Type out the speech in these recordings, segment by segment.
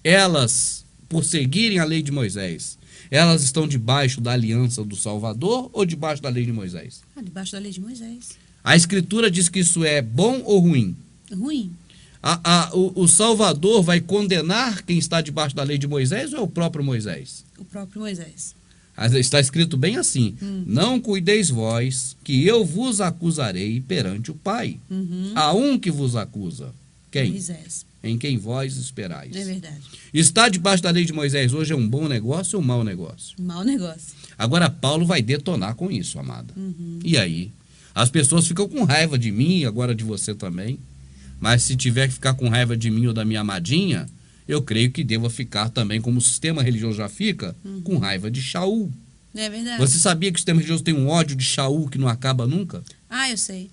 elas, por seguirem a lei de Moisés, elas estão debaixo da aliança do Salvador ou debaixo da lei de Moisés? Debaixo da lei de Moisés. A Escritura diz que isso é bom ou ruim? Ruim. O Salvador vai condenar quem está debaixo da lei de Moisés ou é o próprio Moisés? O próprio Moisés. Está escrito bem assim: não cuideis vós, que eu vos acusarei perante o Pai. Há um que vos acusa. Quem? Moisés. Em quem vós esperais. É verdade. Estar debaixo da lei de Moisés hoje é um bom negócio ou um mau negócio? Mau negócio. Agora, Paulo vai detonar com isso, amada. E aí? As pessoas ficam com raiva de mim, agora de você também. Mas se tiver que ficar com raiva de mim ou da minha amadinha, eu creio que deva ficar também, como o sistema religioso já fica, com raiva de Shaul. É verdade. Você sabia que o sistema religioso tem um ódio de Shaul que não acaba nunca? Eu sei.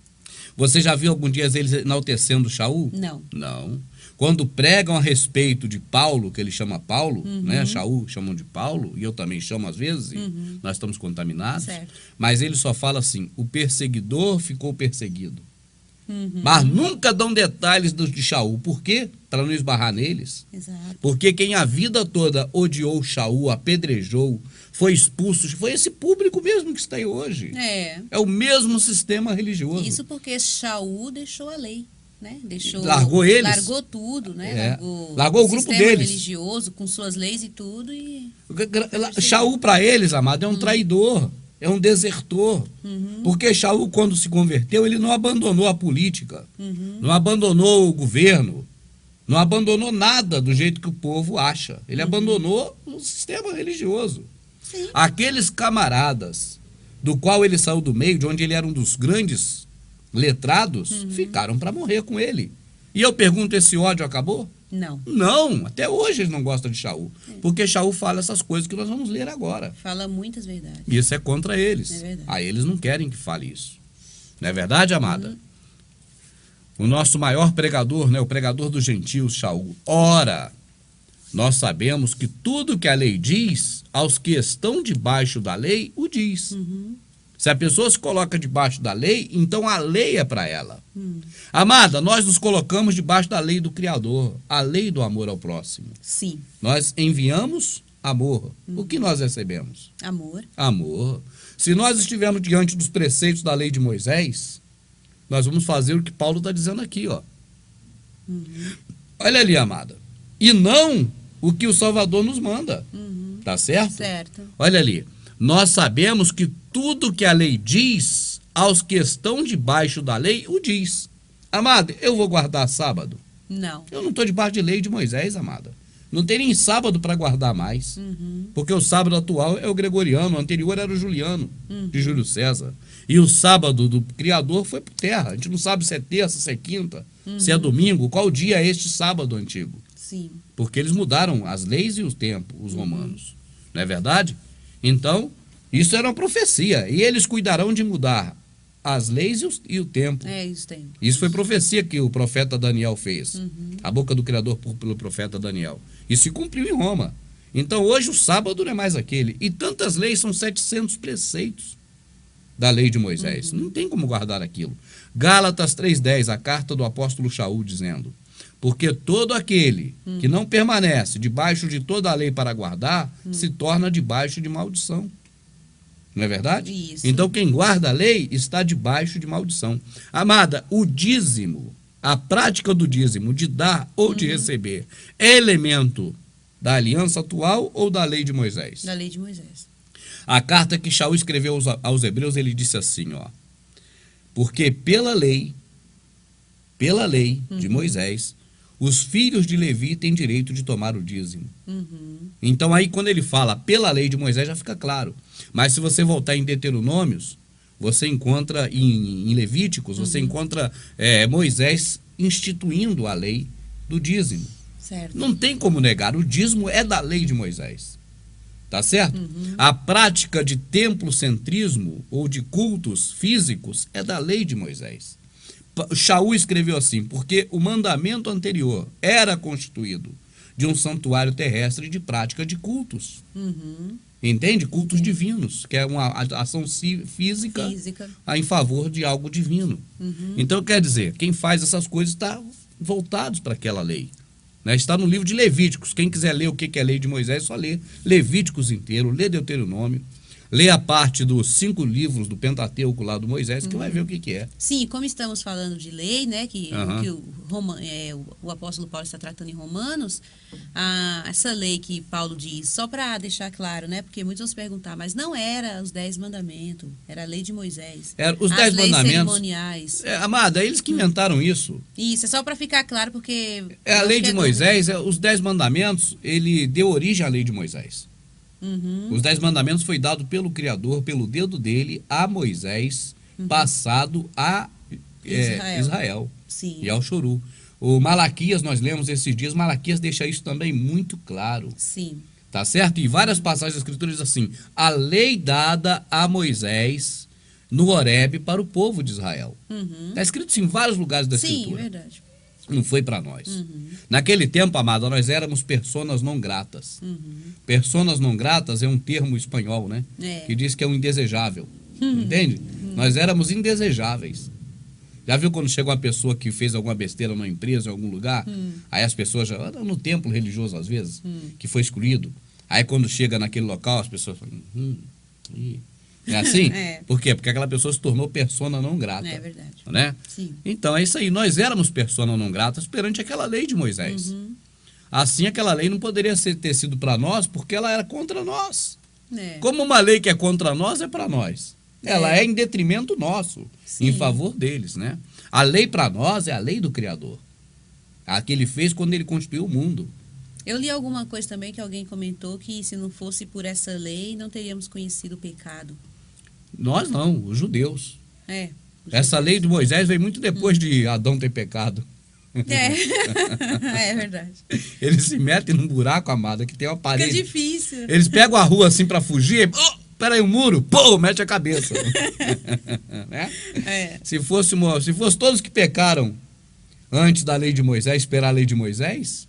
Você já viu algum dia eles enaltecendo Shaul? Não. Não. Quando pregam a respeito de Paulo, que ele chama Paulo, né? Shaul chamam de Paulo, e eu também chamo às vezes, e nós estamos contaminados. Certo. Mas ele só fala assim: o perseguidor ficou perseguido. Mas nunca dão detalhes de Shaul. Por quê? Para não esbarrar neles. Exato. Porque quem a vida toda odiou Shaul, apedrejou, foi expulso, foi esse público mesmo que está aí hoje. É o mesmo sistema religioso. Isso porque Shaul deixou a lei, né? Largou eles. Largou tudo, né? Largou o grupo deles. Religioso, com suas leis e tudo. Shaul, para eles, amado, é um traidor. É um desertor. Porque Shaul, quando se converteu, ele não abandonou a política, não abandonou o governo, não abandonou nada do jeito que o povo acha. Ele abandonou o sistema religioso. Sim. Aqueles camaradas do qual ele saiu do meio, de onde ele era um dos grandes letrados, ficaram para morrer com ele. E eu pergunto, esse ódio acabou? Não. Não, até hoje eles não gostam de Shaul. Porque Shaul fala essas coisas que nós vamos ler agora. Fala muitas verdades. Isso é contra eles. É verdade. Aí eles não querem que fale isso. Não é verdade, amada? O nosso maior pregador, né, o pregador dos gentios, Shaul. Ora, nós sabemos que tudo que a lei diz, aos que estão debaixo da lei, o diz. Se a pessoa se coloca debaixo da lei, então a lei é para ela. Amada, nós nos colocamos debaixo da lei do Criador, a lei do amor ao próximo. Sim. Nós enviamos amor. O que nós recebemos? Amor. Amor. Se nós estivermos diante dos preceitos da lei de Moisés, nós vamos fazer o que Paulo está dizendo aqui, ó. Olha ali, amada. E não o que o Salvador nos manda. Tá certo? Certo. Olha ali. Nós sabemos que tudo que a lei diz, aos que estão debaixo da lei, o diz. Amada, eu vou guardar sábado? Não. Eu não estou debaixo de lei de Moisés, amada. Não tem nem sábado para guardar mais. Porque o sábado atual é o gregoriano, o anterior era o juliano, de Júlio César. E o sábado do Criador foi por terra. A gente não sabe se é terça, se é quinta, se é domingo. Qual dia é este sábado antigo? Sim. Porque eles mudaram as leis e os tempos, os romanos. Não é verdade? Então, isso era uma profecia. E eles cuidarão de mudar as leis e o tempo. Isso tem. Isso foi profecia que o profeta Daniel fez. A boca do Criador pelo profeta Daniel. Isso se cumpriu em Roma. Então, hoje o sábado não é mais aquele. E tantas leis, são 700 preceitos da lei de Moisés. Não tem como guardar aquilo. Gálatas 3,10, a carta do apóstolo Shaul, dizendo: porque todo aquele que não permanece debaixo de toda a lei para guardar, se torna debaixo de maldição. Não é verdade? Isso. Então, quem guarda a lei está debaixo de maldição. Amada, o dízimo, a prática do dízimo, de dar ou de receber, é elemento da aliança atual ou da lei de Moisés? Da lei de Moisés. A carta que Shaul escreveu aos Hebreus, ele disse assim, ó: porque pela lei de Moisés, os filhos de Levi têm direito de tomar o dízimo. Então aí quando ele fala pela lei de Moisés já fica claro. Mas se você voltar em Deuteronômios, você encontra em Levíticos, você encontra Moisés instituindo a lei do dízimo. Certo. Não tem como negar, o dízimo é da lei de Moisés. Tá certo? A prática de templocentrismo ou de cultos físicos é da lei de Moisés. Shaul escreveu assim: porque o mandamento anterior era constituído de um santuário terrestre de prática de cultos. Entende? Cultos divinos, que é uma ação física em favor de algo divino. Então, quer dizer, quem faz essas coisas está voltados para aquela lei. né? Está no livro de Levíticos. Quem quiser ler o que é a lei de Moisés, só lê Levíticos inteiro, lê Deuteronômio, lê a parte dos 5 livros do Pentateuco lá do Moisés, que vai ver o que é. Sim, como estamos falando de lei, né, que Aham. o apóstolo Paulo está tratando em Romanos, essa lei que Paulo diz, só para deixar claro, né, porque muitos vão se perguntar, mas não era os 10 mandamentos, era a lei de Moisés. Era os As 10 leis mandamentos. cerimoniais. Amada, eles que inventaram isso. Isso, é só para ficar claro, porque... É a não lei de fica Moisés, os 10 mandamentos, ele deu origem à lei de Moisés. Os 10 mandamentos foi dado pelo Criador, pelo dedo dele, a Moisés, passado a Israel Sim. e ao Choru. O Malaquias, nós lemos esses dias, Malaquias deixa isso também muito claro. Sim. Tá certo? E várias passagens da Escritura dizem assim, a lei dada a Moisés no Horebe para o povo de Israel. Está escrito isso em vários lugares da Escritura. Sim, verdade. Não foi para nós. Naquele tempo, amado, nós éramos personas não gratas. Personas não gratas é um termo espanhol, né? Que diz que é um indesejável. Entende? Nós éramos indesejáveis. Já viu quando chega uma pessoa que fez alguma besteira numa empresa, em algum lugar? Aí as pessoas já... No templo religioso, às vezes, que foi excluído. Aí quando chega naquele local, as pessoas falam... É assim? Por quê? Porque aquela pessoa se tornou persona não grata. É verdade. Né? Sim. Então é isso aí, nós éramos persona não gratas perante aquela lei de Moisés. Assim, aquela lei não poderia ter sido para nós, porque ela era contra nós. Como uma lei que é contra nós, é para nós. Ela é em detrimento nosso, Sim. em favor deles, né? A lei para nós é a lei do Criador. A que ele fez quando ele constituiu o mundo. Eu li alguma coisa também que alguém comentou que se não fosse por essa lei, não teríamos conhecido o pecado. Nós não, os judeus. É. Essa lei de Moisés veio muito depois de Adão ter pecado. É verdade. Eles se metem num buraco, amada, que tem uma parede. Fica difícil. Eles pegam a rua assim pra fugir. Oh, peraí, um muro. Pô, mete a cabeça. Né? Se fosse todos que pecaram antes da lei de Moisés, esperar a lei de Moisés,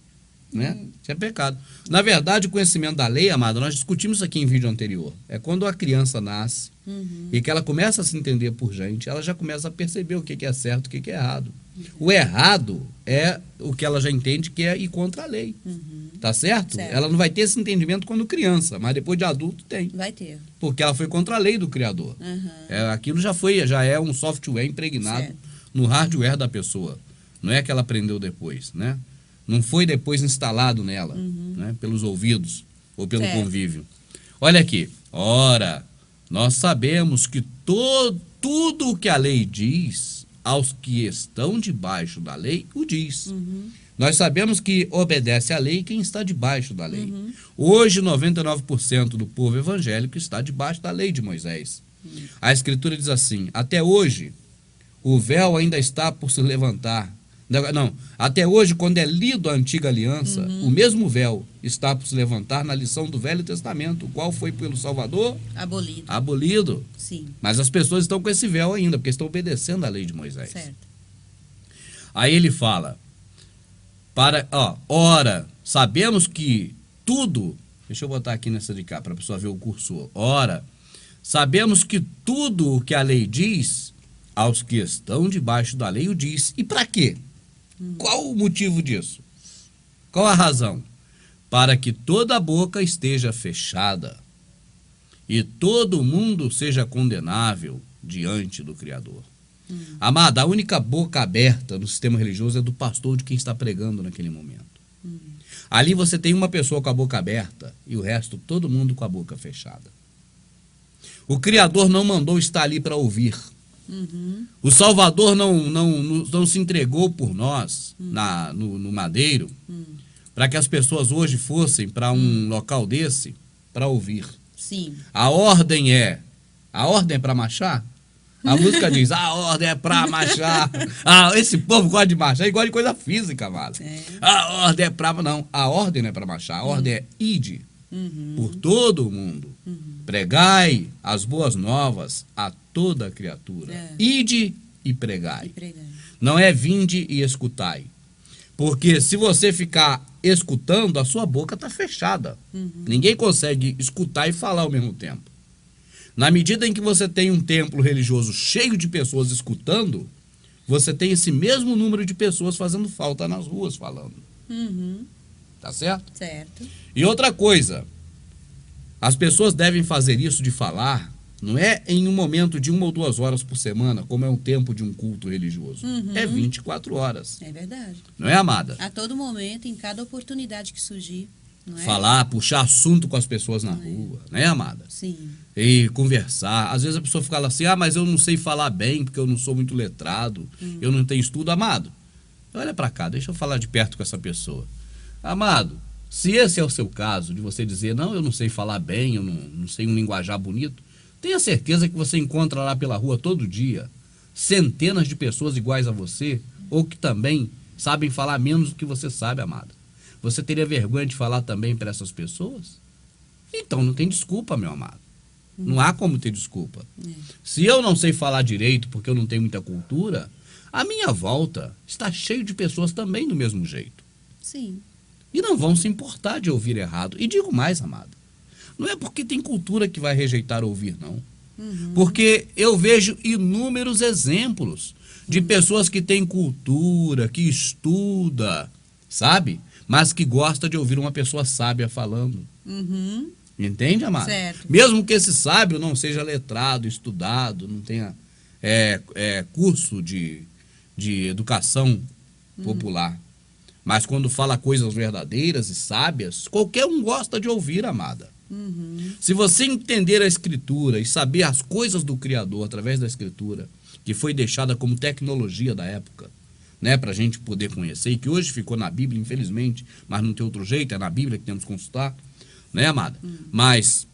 né? Tinha pecado. Na verdade, o conhecimento da lei, amada, nós discutimos isso aqui em vídeo anterior. É quando a criança nasce e que ela começa a se entender por gente, ela já começa a perceber o que é certo e o que é errado. O errado é o que ela já entende que é ir contra a lei. Tá certo? Ela não vai ter esse entendimento quando criança, mas depois de adulto tem. Vai ter. Porque ela foi contra a lei do Criador. Aquilo já é um software impregnado no hardware da pessoa. Não é que ela aprendeu depois, né? Não foi depois instalado nela, né? Pelos ouvidos ou pelo convívio. Olha aqui. Ora, nós sabemos que tudo o que a lei diz, aos que estão debaixo da lei, o diz. Nós sabemos que obedece à lei quem está debaixo da lei. Hoje, 99% do povo evangélico está debaixo da lei de Moisés. A Escritura diz assim, até hoje, o véu ainda está por se levantar. Não, até hoje, quando é lido a antiga aliança, o mesmo véu está por se levantar na lição do Velho Testamento, o qual foi pelo Salvador abolido. Sim. Mas as pessoas estão com esse véu ainda, porque estão obedecendo à lei de Moisés. Certo. Aí ele fala, ora, sabemos que tudo, deixa eu botar aqui nessa de cá, para a pessoa ver o cursor. Ora, sabemos que tudo o que a lei diz, aos que estão debaixo da lei o diz. E para quê? Qual o motivo disso? Qual a razão? Para que toda a boca esteja fechada e todo mundo seja condenável diante do Criador. Amada, a única boca aberta no sistema religioso é do pastor, de quem está pregando naquele momento. Ali você tem uma pessoa com a boca aberta e o resto, todo mundo com a boca fechada. O Criador não mandou estar ali para ouvir. O Salvador não se entregou por nós no madeiro para que as pessoas hoje fossem para um local desse para ouvir. Sim. A ordem é para marchar? A música diz, a ordem é para marchar. Esse povo gosta de marchar e gosta de coisa física, amado. A ordem é para... Não, a ordem não é para marchar. A ordem é ide por todo o mundo. Pregai as boas novas a toda criatura. Ide e pregai. Não é vinde e escutai. Porque se você ficar escutando, a sua boca está fechada. Ninguém consegue escutar e falar ao mesmo tempo. Na medida em que você tem um templo religioso cheio de pessoas escutando, você tem esse mesmo número de pessoas fazendo falta nas ruas falando. Tá certo? Certo. E outra coisa, as pessoas devem fazer isso de falar, não é em um momento de 1 ou 2 horas por semana, como é um tempo de um culto religioso. É 24 horas. É verdade. Não é, amada? A todo momento, em cada oportunidade que surgir, não é? Falar, puxar assunto com as pessoas na rua, né, amada? Sim. E conversar. Às vezes a pessoa fica lá assim, mas eu não sei falar bem, porque eu não sou muito letrado, eu não tenho estudo. Amado, olha pra cá, deixa eu falar de perto com essa pessoa. Amado, se esse é o seu caso, de você dizer, não, eu não sei falar bem, eu não sei um linguajar bonito, tenha certeza que você encontra lá pela rua todo dia centenas de pessoas iguais a você, ou que também sabem falar menos do que você sabe, amado. Você teria vergonha de falar também para essas pessoas? Então não tem desculpa, meu amado. Não há como ter desculpa. Se eu não sei falar direito porque eu não tenho muita cultura, a minha volta está cheio de pessoas também do mesmo jeito. Sim. E não vão se importar de ouvir errado. E digo mais, amado, não é porque tem cultura que vai rejeitar ouvir, não. Porque eu vejo inúmeros exemplos de pessoas que têm cultura, que estuda, sabe? Mas que gosta de ouvir uma pessoa sábia falando. Entende, amado? Certo. Mesmo que esse sábio não seja letrado, estudado, não tenha curso de educação popular. Mas quando fala coisas verdadeiras e sábias, qualquer um gosta de ouvir, amada. Se você entender a Escritura e saber as coisas do Criador através da Escritura, que foi deixada como tecnologia da época, né, para a gente poder conhecer, e que hoje ficou na Bíblia, infelizmente, mas não tem outro jeito, é na Bíblia que temos que consultar, né, amada? Mas,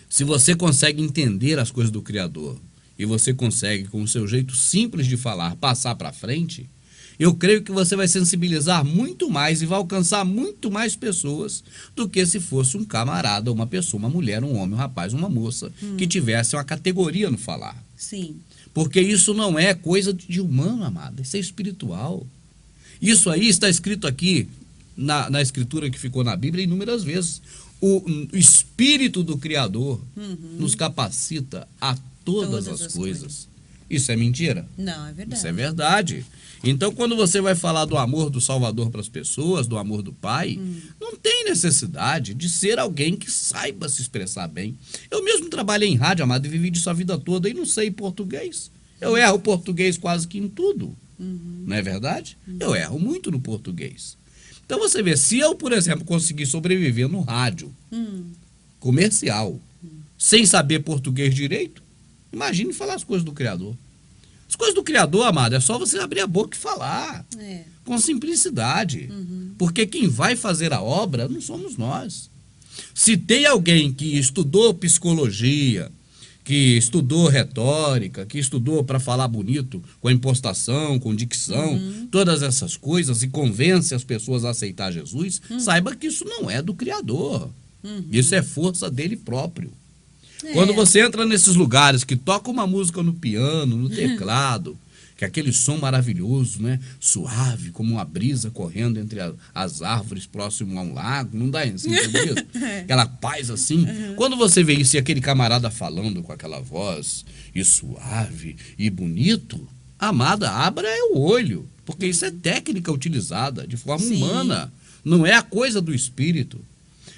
se você consegue entender as coisas do Criador, e você consegue, com o seu jeito simples de falar, passar para frente, eu creio que você vai sensibilizar muito mais e vai alcançar muito mais pessoas do que se fosse um camarada, uma pessoa, uma mulher, um homem, um rapaz, uma moça, que tivesse uma categoria no falar. Sim. Porque isso não é coisa de humano, amada, isso é espiritual. Isso aí está escrito aqui na escritura que ficou na Bíblia inúmeras vezes. O Espírito do Criador nos capacita a todas as coisas. Isso é mentira? Não, é verdade. Isso é verdade. Então, quando você vai falar do amor do Salvador para as pessoas, do amor do Pai, não tem necessidade de ser alguém que saiba se expressar bem. Eu mesmo trabalhei em rádio, amado, e vivi disso a vida toda e não sei português. Eu erro português quase que em tudo. Não é verdade? Eu erro muito no português. Então, você vê, se eu, por exemplo, conseguir sobreviver no rádio comercial, sem saber português direito, imagine falar as coisas do Criador. As coisas do Criador, amado, é só você abrir a boca e falar. Com simplicidade. Porque quem vai fazer a obra não somos nós. Se tem alguém que estudou psicologia, que estudou retórica, que estudou para falar bonito, com impostação, com dicção, todas essas coisas, e convence as pessoas a aceitar Jesus, saiba que isso não é do Criador. Isso é força dele próprio. Quando você entra nesses lugares que toca uma música no piano, no teclado, que é aquele som maravilhoso, né? Suave, como uma brisa correndo entre as árvores próximo a um lago, não dá assim, isso? Aquela paz assim. Quando você vê isso e aquele camarada falando com aquela voz, e suave e bonito, amada, abra o olho, porque isso é técnica utilizada de forma humana, não é a coisa do Espírito.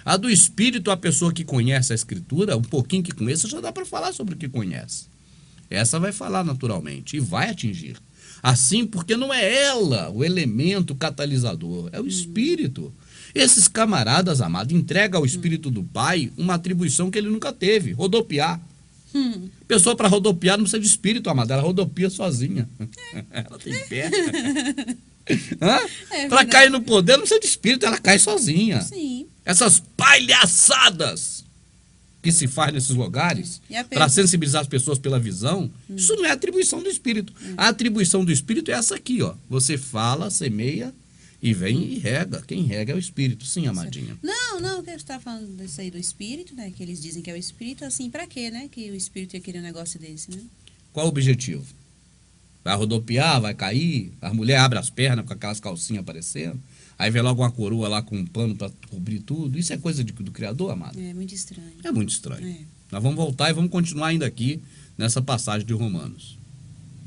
A do Espírito, a pessoa que conhece a Escritura, um pouquinho que conheça, já dá para falar sobre o que conhece. Essa vai falar naturalmente e vai atingir. Assim, porque não é ela o elemento catalisador, é o Espírito. Esses camaradas, amados, entregam ao Espírito do Pai uma atribuição que ele nunca teve, rodopiar. Pessoa para rodopiar não precisa de Espírito, amado, ela rodopia sozinha. Ela tem perna. Para cair no poder não precisa de Espírito, ela cai sozinha. Sim. Essas palhaçadas que se faz nesses lugares para sensibilizar as pessoas pela visão, isso não é atribuição do Espírito. A atribuição do Espírito é essa aqui, ó. Você fala, semeia e vem e rega. Quem rega é o Espírito. Sim, amadinha. Não, que eu estava falando disso aí do Espírito, né? Que eles dizem que é o Espírito, assim, pra quê, né? Que o Espírito ia querer um negócio desse, né? Qual o objetivo? Vai rodopiar, vai cair, a mulher abre as pernas com aquelas calcinhas aparecendo, aí vem logo uma coroa lá com um pano para cobrir tudo. Isso é coisa do Criador, amado? É muito estranho. É muito estranho. Nós vamos voltar e vamos continuar ainda aqui nessa passagem de Romanos.